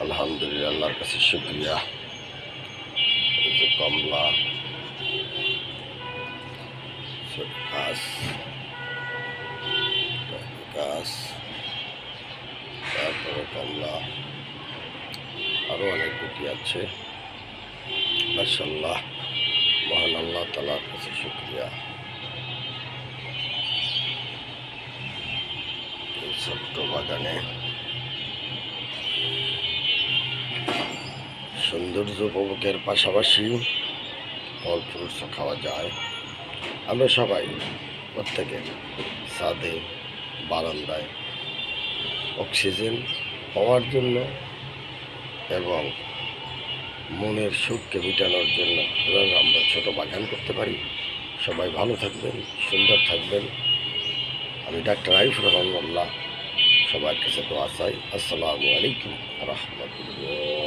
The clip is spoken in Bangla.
আলহামদুলিল্লাহ, আল্লাহর কাছে শুকরিয়া। এই যে কমলা, ছোট গাছ গাছ, তারপরে কমলা, আরও অনেক গুটি আছে। মাশাআল্লাহ, মহান আল্লাহ তাআলার কাছে শুকরিয়া। এই ছোট্ট বাগানে সৌন্দর্য উপভোগের পাশাপাশি ফল ফ্রুটসও খাওয়া যায়। আমরা সবাই প্রত্যেকের ছাদে, বারান্দায় অক্সিজেন পাওয়ার জন্য এবং মনের সুখকে মেটানোর জন্য এভাবে আমরা ছোট বাগান করতে পারি। সবাই ভালো থাকবেন, সুন্দর থাকবেন। আমি ডাক্তার আরিফুর রহমান, সবার কাছে দোয়া চাই। আসসালামু আলাইকুম ওয়া রাহমাতুল্লাহ।